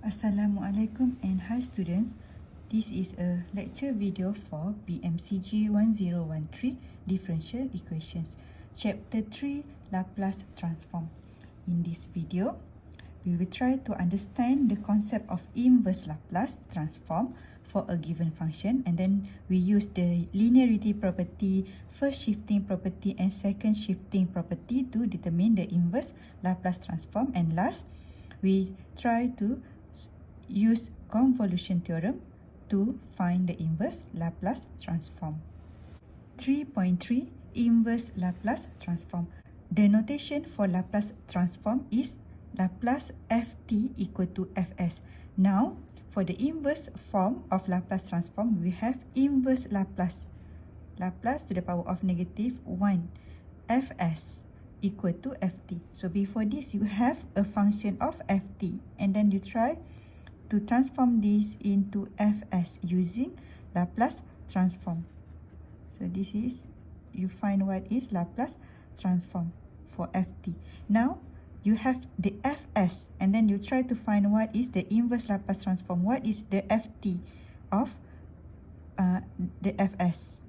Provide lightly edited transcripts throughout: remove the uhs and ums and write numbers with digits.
Assalamualaikum and hi students. This is a lecture video for BMCG 1013 Differential Equations, Chapter 3 Laplace Transform. In this video, we will try to understand the concept of inverse Laplace transform for a given function, and then we use the linearity property, first shifting property and second shifting property to determine the inverse Laplace transform, and last we try to use Convolution Theorem to find the inverse Laplace transform. 3.3 Inverse Laplace Transform. The notation for Laplace transform is Laplace ft equal to fs. Now, for the inverse form of Laplace transform, we have inverse Laplace. Laplace to the power of negative 1 fs equal to ft. So before this, you have a function of ft, and then you try to transform this into fs using Laplace transform. So this is, you find what is Laplace transform for ft. Now, you have the fs, and then you try to find what is the inverse Laplace transform. What is the ft of the fs?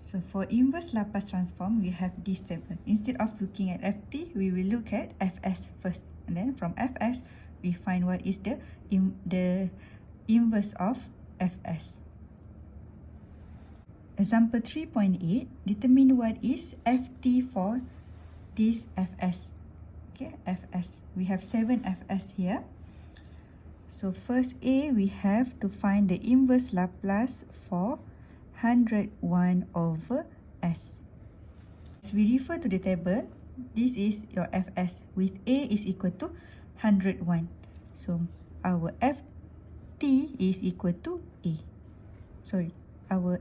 So for inverse Laplace transform, we have this table. Instead of looking at ft, we will look at fs first, and then from fs, we find what is the inverse of fs. Example 3.8, determine what is ft for this fs. Okay, fs. We have 7 fs here. So first A, we have to find the inverse Laplace for 101 over s. As we refer to the table, this is your fs with A is equal to 101. So our ft is equal to A. Sorry, our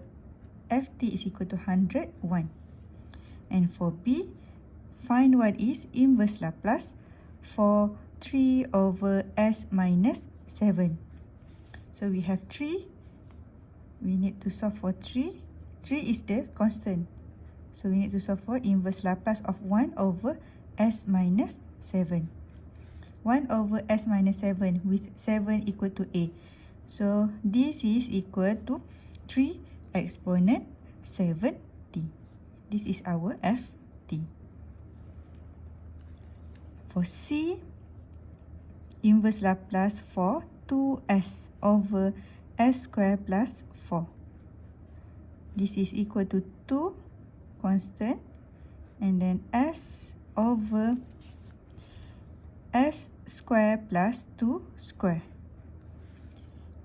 ft is equal to 101. And for B, find what is inverse Laplace for 3 over s minus 7. So we have 3. We need to solve for 3. 3 is the constant. So we need to solve for inverse Laplace of 1 over s minus 7. 1 over s minus 7 with 7 equal to A. So this is equal to 3 exponent 7t. This is our ft. For C, inverse Laplace for 2s over s square plus 4. This is equal to 2 constant, and then s over s square plus 2 square.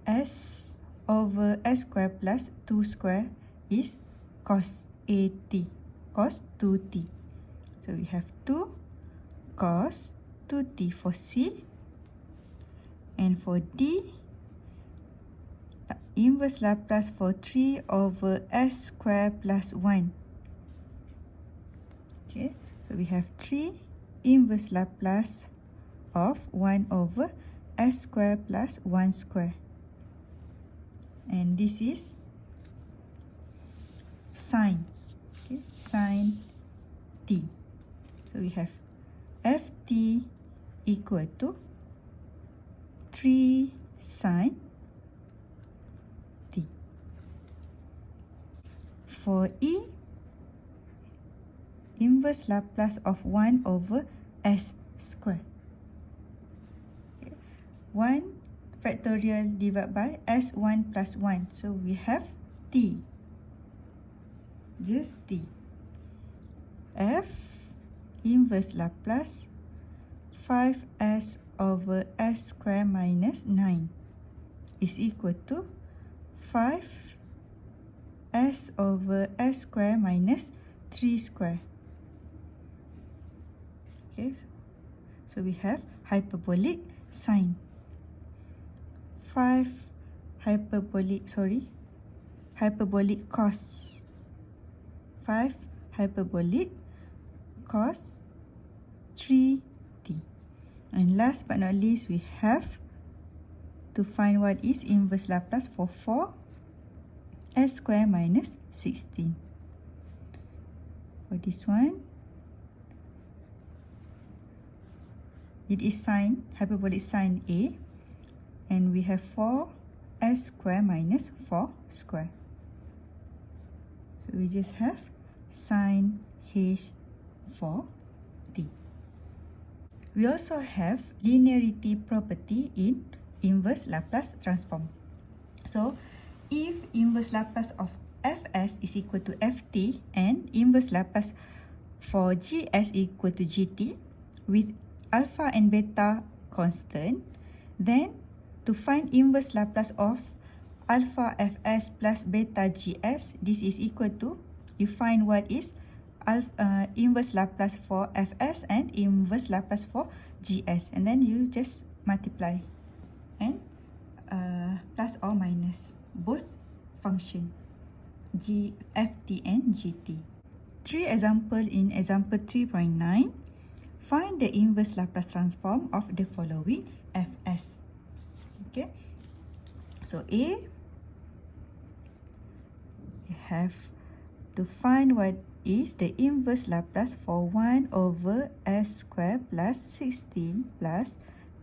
S over s square plus 2 square is cos at, cos 2t. So we have 2 cos 2t for C. And for D, inverse Laplace for 3 over s square plus 1. Okay, so we have 3 inverse Laplace of 1 over s square plus 1 square. And this is sine, okay, sine t. So we have ft equal to 3 sine t. For E, inverse Laplace of 1 over s square. Okay. 1 factorial divided by s1 plus 1. So we have t. Just t. F inverse Laplace 5s over s square minus 9 is equal to 5 s over s square minus 3 square. Okay, so we have hyperbolic sine. 5 hyperbolic cos. 5 hyperbolic cos 3t. And last but not least, we have to find what is inverse Laplace for 4 s square minus 16. For this one, it is sine, hyperbolic sine A, and we have 4s square minus 4 square. So we just have sine h for t. We also have linearity property in inverse Laplace transform. So if inverse Laplace of Fs is equal to Ft and inverse Laplace for Gs equal to Gt with alpha and beta constant, then to find inverse Laplace of alpha Fs plus beta Gs, this is equal to, you find what is inverse Laplace for Fs and inverse Laplace for Gs, and then you just multiply and plus or minus both function Ft and Gt. 3 example in example 3.9. Find the inverse Laplace transform of the following Fs. Okay, so A, you have to find what is the inverse Laplace for 1 over s square plus 16 plus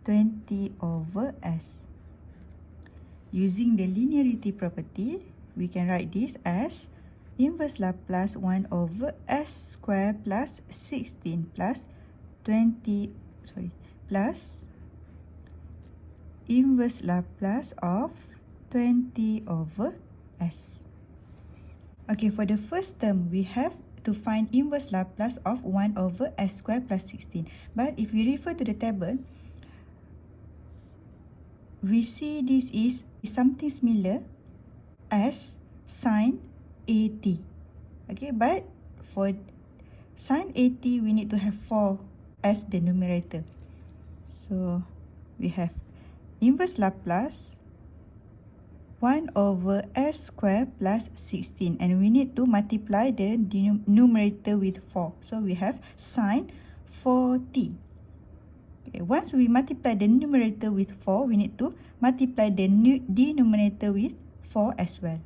20 over s. Using the linearity property, we can write this as inverse Laplace 1 over s square plus 16 plus 20, plus inverse Laplace of 20 over s. Okay, for the first term, we have to find inverse Laplace of 1 over s square plus 16. But if we refer to the table, we see this is something similar as sine AT. Okay, but for sine AT, we need to have 4 as the numerator. So we have inverse Laplace 1 over s square plus 16, and we need to multiply the numerator with 4. So we have sine 4t. Okay, once we multiply the numerator with 4, we need to multiply the denominator with 4 as well.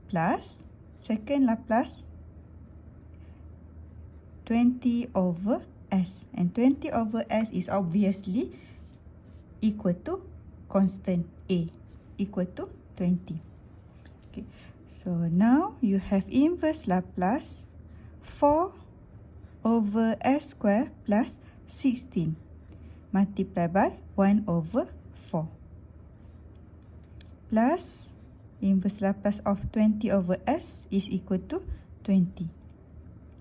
Plus second Laplace 20 over s, and 20 over s is obviously equal to constant A, equal to 20. Okay, so now you have inverse Laplace 4 over s square plus 16 multiplied by 1 over 4 plus inverse Laplace of 20 over s is equal to 20.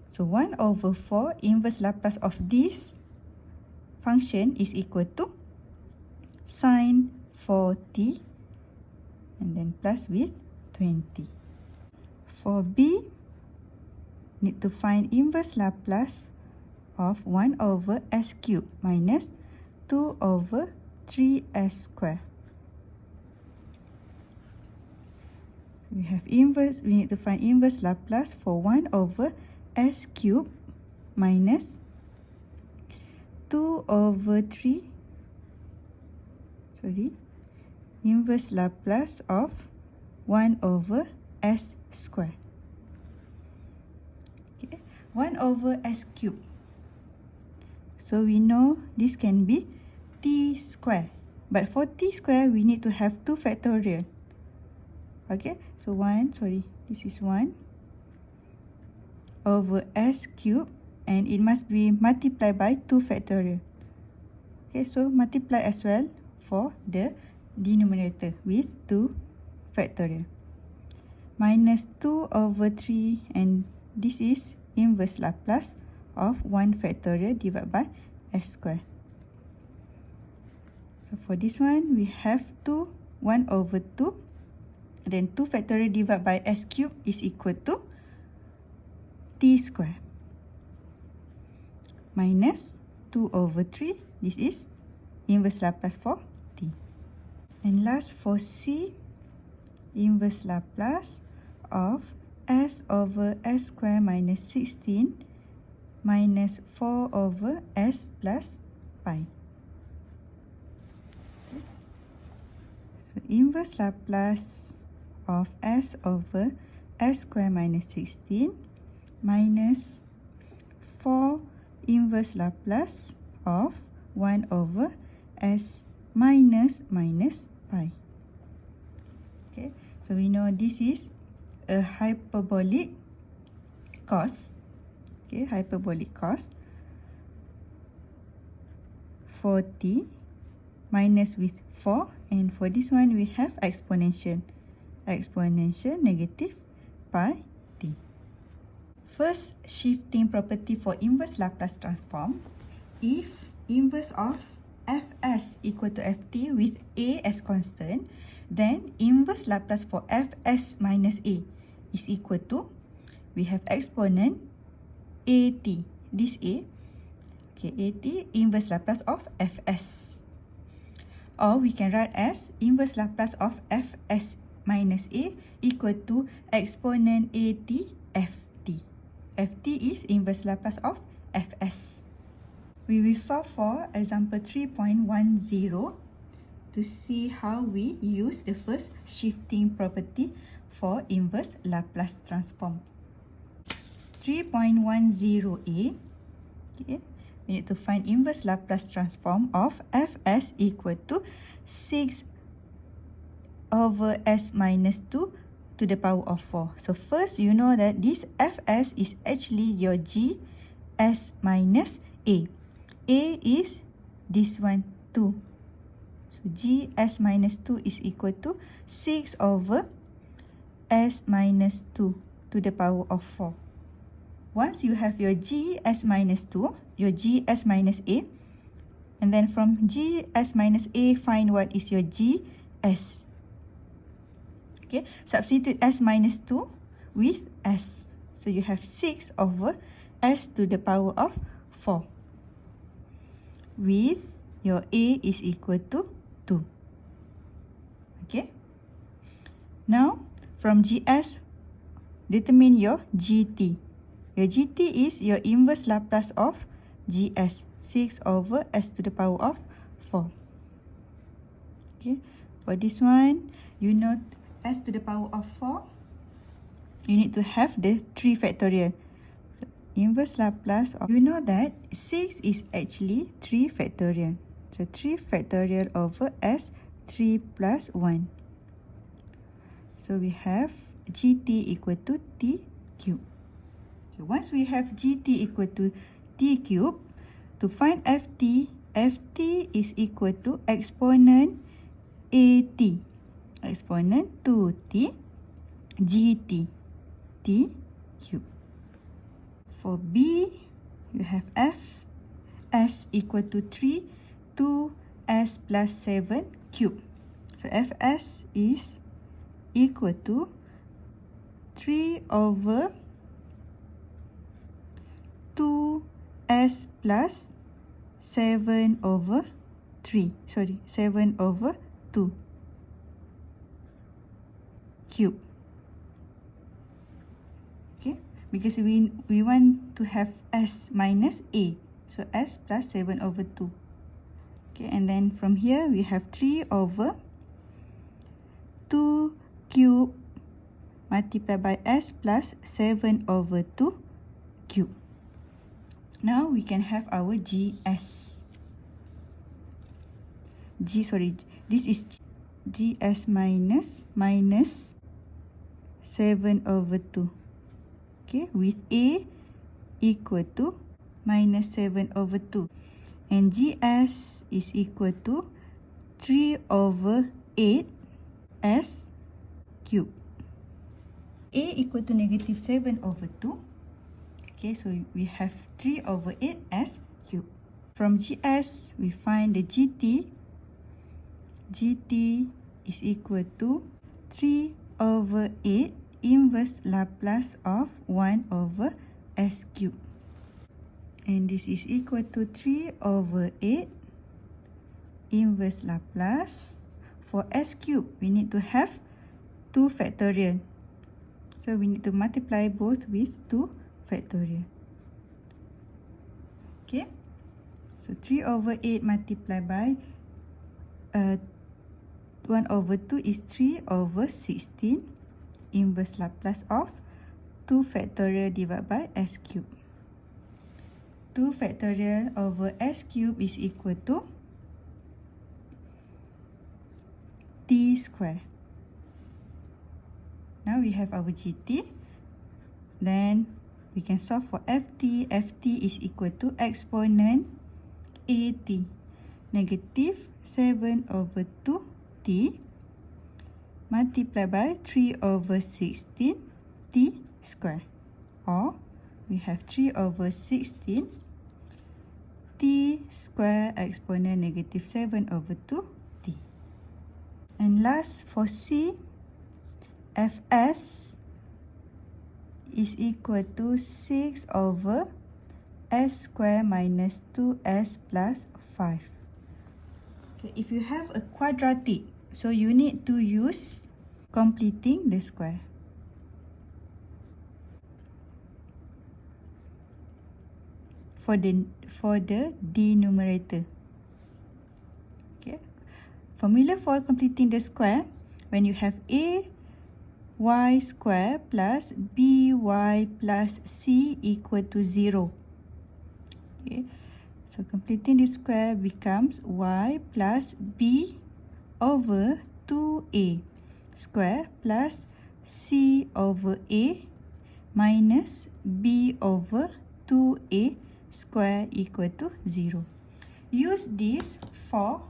So 1 over 4 inverse Laplace of this function is equal to sine 4t, and then plus with 20. For B, need to find inverse Laplace of 1 over s cubed minus 2 over 3s square. We need to find inverse Laplace for 1 over s cubed minus 2 over 3, inverse Laplace of 1 over s square. Okay, 1 over s cubed. So we know this can be t square. But for t square, we need to have 2 factorial. Okay, so this is 1 over s cubed, and it must be multiplied by 2 factorial. Okay, so multiply as well for the denominator with 2 factorial. Minus 2 over 3, and this is inverse Laplace of 1 factorial divided by s square. So for this one, we have 1 over 2, then 2 factorial divided by s cubed is equal to t square minus 2 over 3, this is inverse Laplace for t. And last, for C, inverse Laplace of s over s square minus 16 minus 4 over s plus pi. So inverse Laplace of s over s square minus 16 minus 4 inverse Laplace of 1 over s minus pi. Okay, so we know this is a hyperbolic cos. Okay, hyperbolic cos for t minus with 4, and for this one we have exponential negative pi t. First shifting property for inverse Laplace transform. If inverse of fs equal to ft with a as constant, then inverse Laplace for fs minus a is equal to, we have exponent at, this a, okay, at inverse Laplace of fs. Or we can write as inverse Laplace of fs minus a equal to exponent at ft. ft is inverse Laplace of fs. We will solve for example 3.10 to see how we use the first shifting property for inverse Laplace transform. 3.10a, okay, we need to find inverse Laplace transform of fs equal to 6 over s minus 2 to the power of 4. So first, you know that this fs is actually your g s minus a. A is this one, 2. So g s minus 2 is equal to 6 over s minus 2 to the power of 4. Once you have your g s minus 2, your g s minus a, and then from g s minus a, find what is your g s. Okay, substitute s minus 2 with s. So you have 6 over s to the power of 4. With your a is equal to 2. Okay. Now, from gs, determine your gt. Your gt is your inverse Laplace of gs, 6 over s to the power of 4. Okay. For this one, you know s to the power of 4, you need to have the 3 factorial. So, inverse Laplace of, you know that 6 is actually 3 factorial. So, 3 factorial over s, 3 plus 1. So, we have gt equal to t cube. So, once we have gt equal to t cube, to find ft, ft is equal to exponent at. Exponent 2t gt, t cube. For b, you have f, s equal to 3, 2s plus 7 cube. So fs is equal to 3 over 2s plus 7 over 3. Sorry, 7 over 2. Cube. Okay, because we want to have s minus a, so s plus 7 over 2. Okay, and then from here we have 3 over 2 cube multiplied by s plus 7 over 2 cube. Now we can have our gs. This is gs minus 7 over 2. Okay, with a equal to minus 7 over 2. And gs is equal to 3 over 8 s cube. A equal to negative 7 over 2. Okay, so we have 3 over 8 s cube. From gs, we find the gt. gt is equal to 3 over 8 inverse Laplace of 1 over s cube. And this is equal to 3 over 8 inverse Laplace. For s cube, we need to have 2 factorial. So we need to multiply both with 2 factorial. Okay. So 3 over 8 multiplied by 1 over 2 is 3 over 16 inverse Laplace of 2 factorial divided by s cube. 2 factorial over s cube is equal to t square. Now we have our GT. Then we can solve for FT. FT is equal to exponent AT. Negative 7 over 2t multiplied by 3 over 16 t square. Or we have 3 over 16 t square exponent negative 7 over 2t. And last for C, Fs is equal to 6 over s square minus 2s plus 5. Okay, if you have a quadratic, so you need to use completing the square. For the denominator. Okay. Formula for completing the square, when you have a y square plus by plus c equal to 0. Okay. So completing the square becomes y plus b over 2a square plus c over a minus b over 2a square equal to 0. Use this for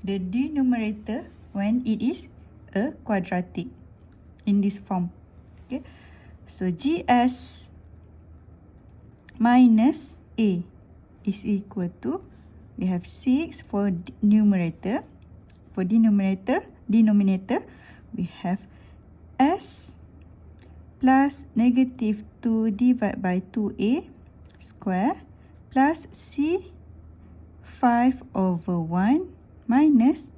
the denominator when it is a quadratic in this form. Okay, so GS minus A is equal to, we have 6 for numerator. For denominator, we have S plus negative 2 divided by 2A square plus C 5 over 1 minus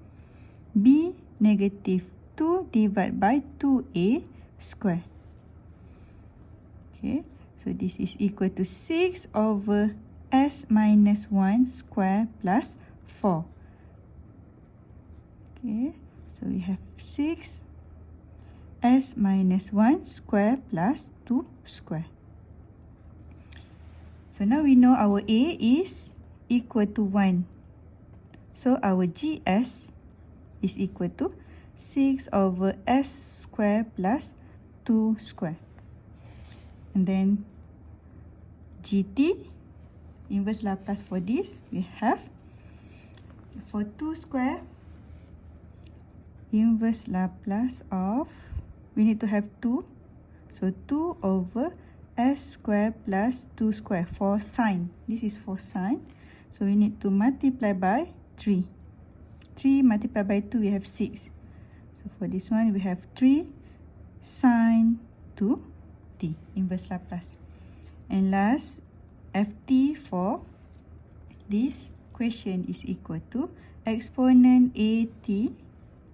B negative 2 divided by 2A square. Okay, so this is equal to 6 over S minus 1 square plus 4. Okay, so we have 6 S minus 1 square plus 2 square. So now we know our A is equal to 1. So our GS is equal to 6 over S square plus 2 square. And then GT, inverse Laplace for this, we have for 2 square, inverse Laplace of, we need to have 2. So 2 over S square plus 2 square for sine. This is for sine. So we need to multiply by 3. 3 multiplied by 2, we have 6. So for this one, we have 3 sine 2t, inverse Laplace. And last, Ft for this question is equal to exponent At,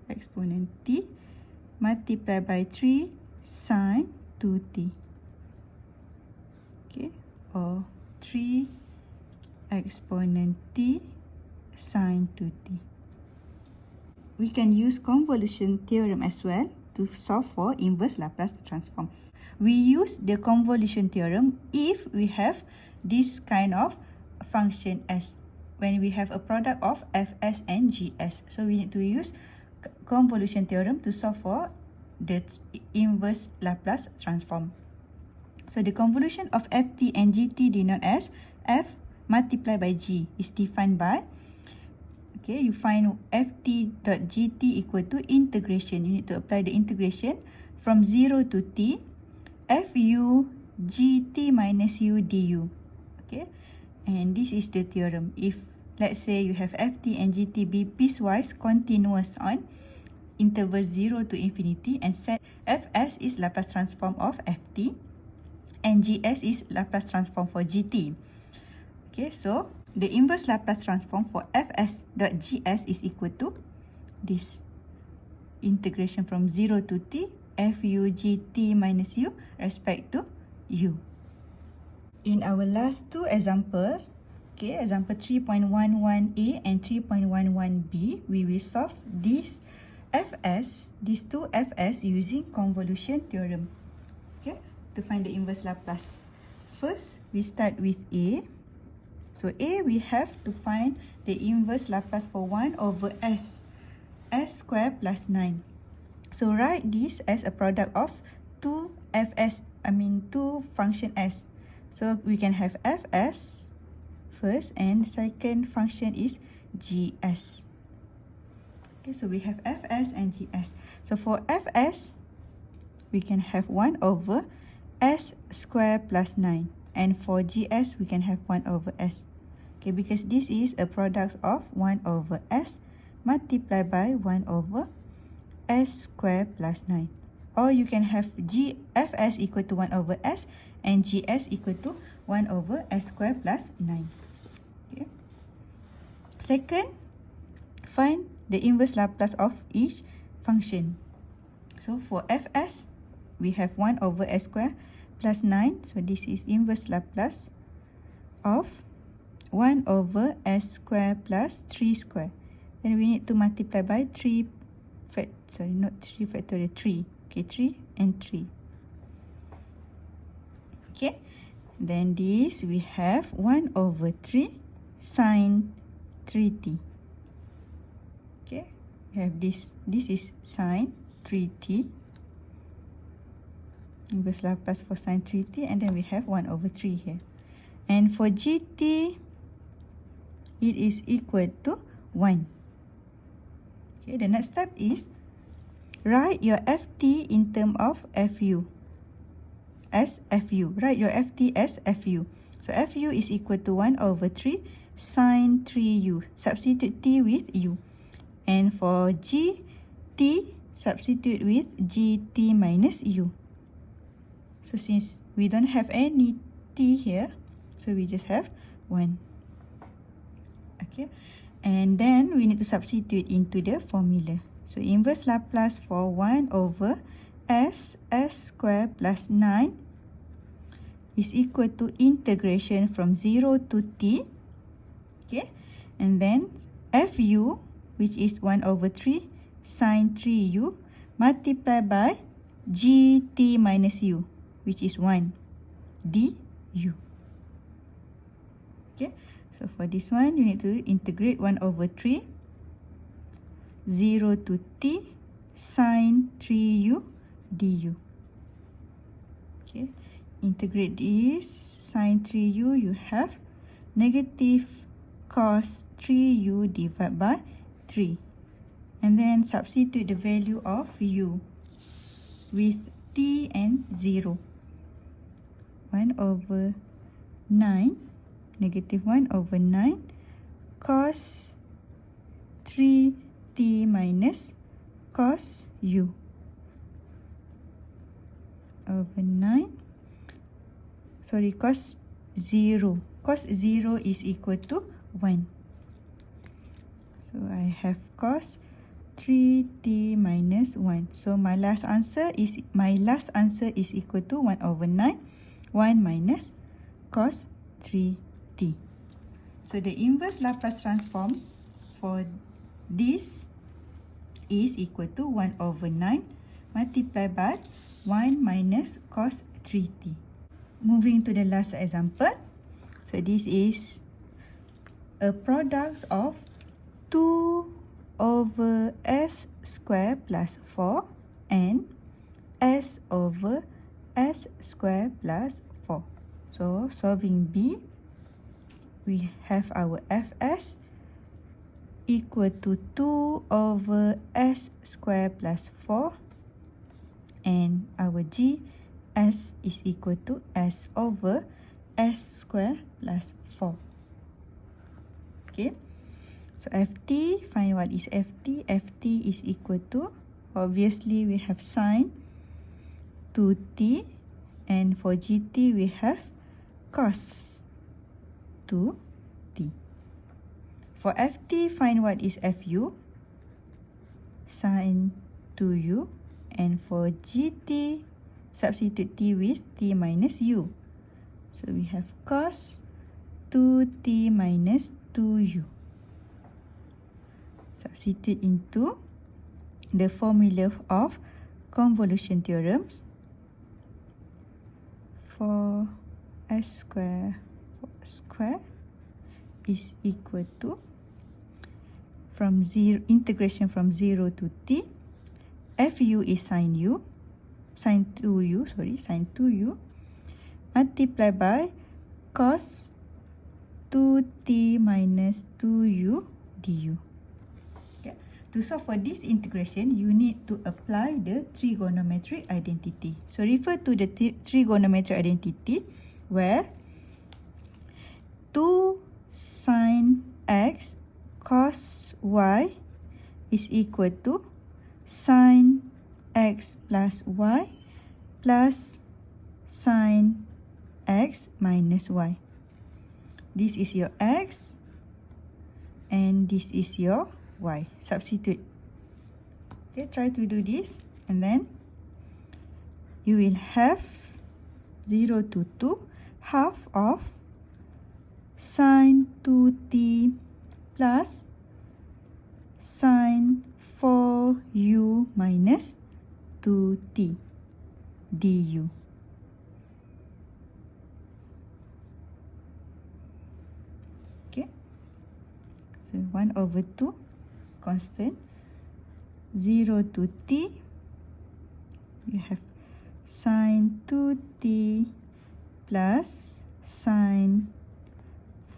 exponent t, multiplied by 3 sine 2t. Okay, or 3 exponent t sine 2t. We can use convolution theorem as well to solve for inverse Laplace transform. We use the convolution theorem if we have this kind of function as when we have a product of Fs and Gs. So we need to use convolution theorem to solve for the inverse Laplace transform. So the convolution of Ft and Gt denoted as F multiplied by G is defined by, okay, you find Ft dot Gt equal to integration. You need to apply the integration from 0 to t, Fu Gt minus U du. Okay, and this is the theorem. If let's say you have Ft and Gt be piecewise continuous on interval 0 to infinity and set Fs is Laplace transform of Ft and Gs is Laplace transform for Gt. Okay, so the inverse Laplace transform for Fs dot Gs is equal to this integration from 0 to t, Fu Gt minus U respect to U. In our last two examples, okay, example 3.11a and 3.11b, we will solve this Fs, these two Fs using convolution theorem. Okay, to find the inverse Laplace. First, we start with A. So A, we have to find the inverse Laplace for 1 over s square plus 9. So write this as a product of two function s. So we can have fs first, and second function is gs. Okay, so we have fs and gs. So for fs, we can have 1 over s square plus 9. And for gs, we can have 1 over s. Okay, because this is a product of 1 over s multiplied by 1 over s square plus 9. Or you can have fs equal to 1 over s and gs equal to 1 over s square plus 9. Okay. Second, find the inverse Laplace of each function. So for fs, we have 1 over s square plus 9. So this is inverse Laplace of 1 over s square plus 3 square. Then we need to multiply by 3 factorial, 3. Okay, 3 and 3. Okay, then this we have 1 over 3 sine 3t. Okay, we have this is sine 3t, inverse Laplace for sine 3t, and then we have 1 over 3 here. And for gt, it is equal to 1. Okay, the next step is write your ft in terms of fu as fu. Write your ft as fu. So fu is equal to 1 over 3 sine 3u. Substitute t with u. And for gt, substitute with gt minus u. So since we don't have any t here, so we just have 1. Okay, and then we need to substitute into the formula. So inverse Laplace for 1 over s square plus 9 is equal to integration from 0 to t. Okay, and then fu, which is 1 over 3 sine 3u, multiplied by gt minus u, which is 1 du. Okay, so for this one, you need to integrate 1 over 3, 0 to t, sine 3u du. Okay, integrate this, sine 3u, you have negative cos 3u divided by 3. And then substitute the value of u with t and 0. 1 over 9, negative 1 over 9, cos 3t minus cos u over 9. Sorry, cos 0. Cos 0 is equal to 1. So I have cos 3t minus 1. So my last answer is equal to 1 over 9, 1 minus cos 3t. So the inverse Laplace transform for this is equal to 1 over 9 multiplied by 1 minus cos 3t. Moving to the last example. So this is a product of 2 over s square plus 4 and s over s square plus 4. So solving B, we have our fs equal to 2 over s square plus 4 and our gs is equal to s over s square plus 4. Okay, so ft, find what is ft. Ft is equal to, obviously we have sine 2t, and for gt we have cos 2t. For ft, find what is fu, sine 2u, and for gt, substitute t with t minus u. So we have cos 2t minus 2u. Substitute into the formula of convolution theorems. For s square is equal to integration from 0 to t. Fu is sine 2u multiplied by cos 2t minus 2u du. Okay. To solve for this integration, you need to apply the trigonometric identity. So refer to the trigonometric identity where 2 sine x cos y is equal to sine x plus y plus sine x minus y. This is your x and this is your y. Substitute. Okay, try to do this and then you will have 0 to 2 half of sine 2t plus sine 4u minus 2t du. Okay, so 1 over 2 constant, 0 to t, you have sine 2t plus sine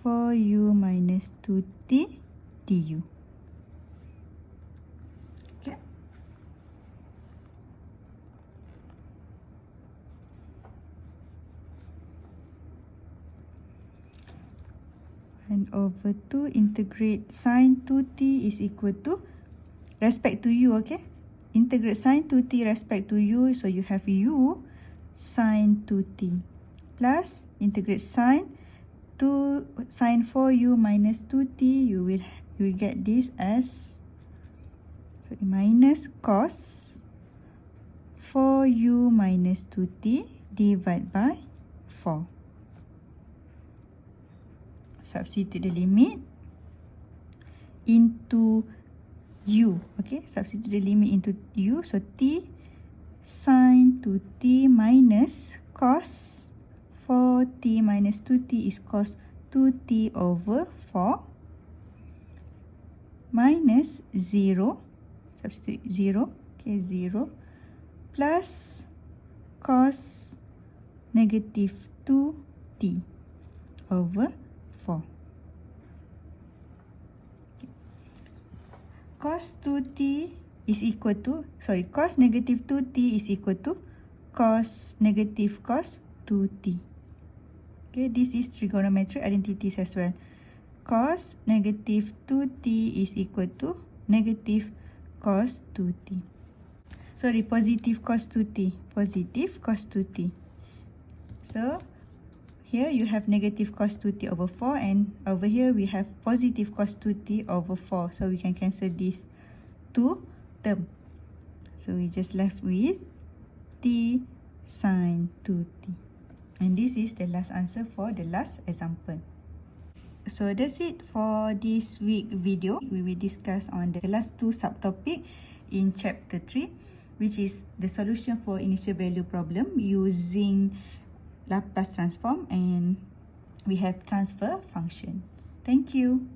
4u minus 2t du. Okay. And over 2 integrate sine 2t is equal to respect to u, okay? Integrate sine 2t respect to u, so you have u sine 2t plus integrate sine 4u minus 2t, you will get this as minus cos 4u minus 2t divided by 4. Substitute the limit into u. Okay, substitute the limit into u. So t sine 2t minus cos 4t minus 2t is cos 2t over 4 minus 0. Substitute 0. Okay, 0 plus cos negative 2t over 4. Okay. Cos 2t is equal to, cos negative 2t is equal to cos negative cos 2t. Okay, this is trigonometric identities as well. Cos negative 2t is equal to negative cos 2t. Sorry, positive cos 2t. Positive cos 2t. So, here you have negative cos 2t over 4 and over here we have positive cos 2t over 4. So, we can cancel these two terms. So, we just left with t sine 2t. And this is the last answer for the last example. So that's it for this week video. We will discuss on the last two subtopic in chapter 3, which is the solution for initial value problem using Laplace transform, and we have transfer function. Thank you.